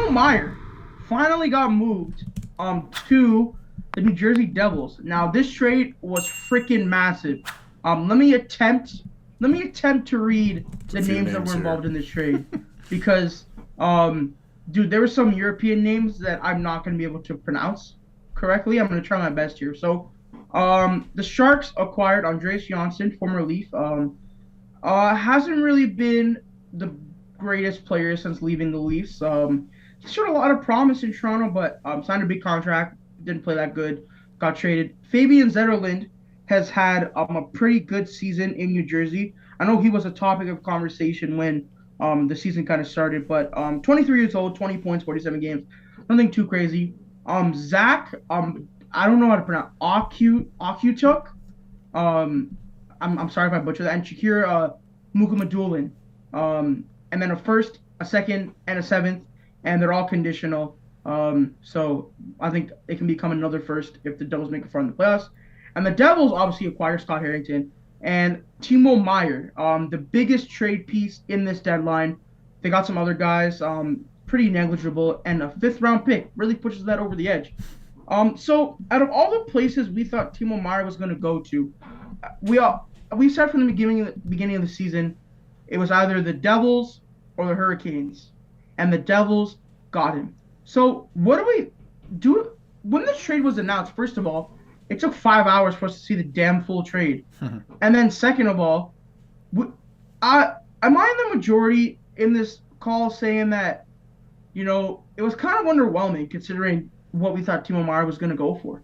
Timo Meyer finally got moved to the New Jersey Devils. Now this trade was freaking massive. Let me attempt to read the names that were involved in this trade because dude, there were some European names that I'm not going to be able to pronounce correctly. I'm going to try my best here. So the Sharks acquired Andreas Johnsson, former Leaf. Hasn't really been the greatest player since leaving the Leafs. He showed a lot of promise in Toronto, but signed a big contract. Didn't play that good. Got traded. Fabian Zetterlund has had a pretty good season in New Jersey. I know he was a topic of conversation when the season kind of started, but 23 years old, 20 points, 47 games. Nothing too crazy. Zach, I don't know how to pronounce Akuchuk. I'm sorry if I butchered that. And Shakira Mukhamadullin. And then a first, a second, and a seventh, and they're all conditional. So I think it can become another first if the Devils make a run in the playoffs. And the Devils obviously acquire Scott Harrington and Timo Meyer, the biggest trade piece in this deadline. They got some other guys, pretty negligible, and a fifth-round pick really pushes that over the edge. So out of all the places we thought Timo Meyer was going to go to, we said from the beginning of the season, it was either the Devils or the Hurricanes, and the Devils got him. So what do we do? When this trade was announced, first of all, it took 5 hours for us to see the damn full trade. And then second of all, am I in the majority in this call saying that, you know, it was kind of underwhelming considering what we thought Timo Meyer was going to go for?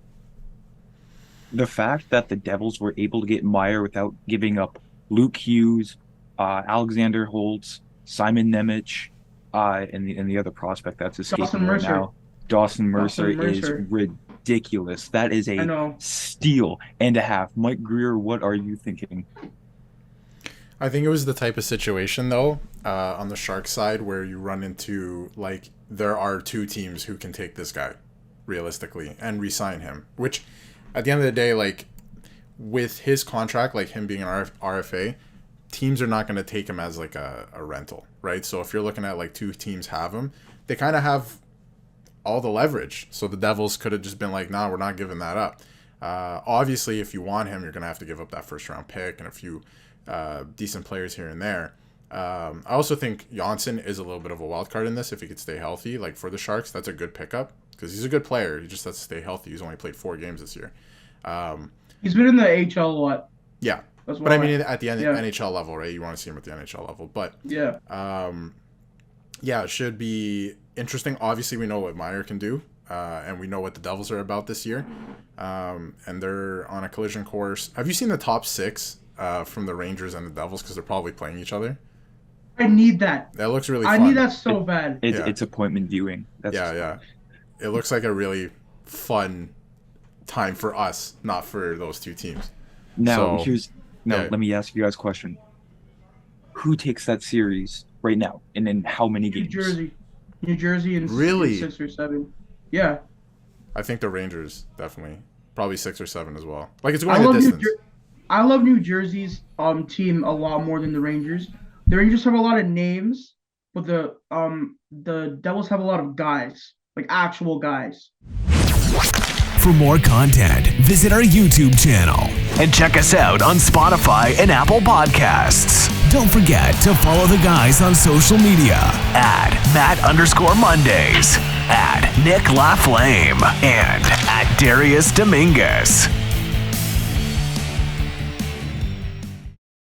The fact that the Devils were able to get Meyer without giving up Luke Hughes, Alexander Holtz, Simon Nemec, and the other prospect that's escaping right now, Dawson Mercer is ridiculous. That is a steal and a half. Mike Greer, what are you thinking? I think it was the type of situation, though, on the Sharks side where you run into, like, there are two teams who can take this guy, realistically, and re-sign him. Which, at the end of the day, like, with his contract, like him being an RFA, teams are not going to take him as, like, a rental, right? So if you're looking at, like, two teams have him, they kind of have all the leverage. So the Devils could have just been like, nah, we're not giving that up. Obviously, if you want him, you're going to have to give up that first-round pick and a few decent players here and there. I also think Johnsson is a little bit of a wild card in this if he could stay healthy. Like, for the Sharks, that's a good pickup because he's a good player. He just has to stay healthy. He's only played 4 games this year. He's been in the AHL a lot. Yeah. But I mean, at the NHL level, right? You want to see him at the NHL level. But yeah, it should be interesting. Obviously, we know what Meyer can do, and we know what the Devils are about this year. And they're on a collision course. Have you seen the top 6 from the Rangers and the Devils? Because they're probably playing each other. I need that. That looks really fun. I need that so bad. It's appointment viewing. Yeah. It looks like a really fun time for us, not for those two teams. Now, let me ask you guys a question. Who takes that series right now, and in how many games? New Jersey in really? 6 or 7. Yeah. I think the Rangers, definitely. Probably 6 or 7 as well. Like, it's going the distance. I love New Jersey's team a lot more than the Rangers. The Rangers have a lot of names, but the Devils have a lot of guys, like actual guys. For more content, visit our YouTube channel and check us out on Spotify and Apple Podcasts. Don't forget to follow the guys on social media at Matt_Mondays, at Nick LaFlame, and at Darius Dominguez.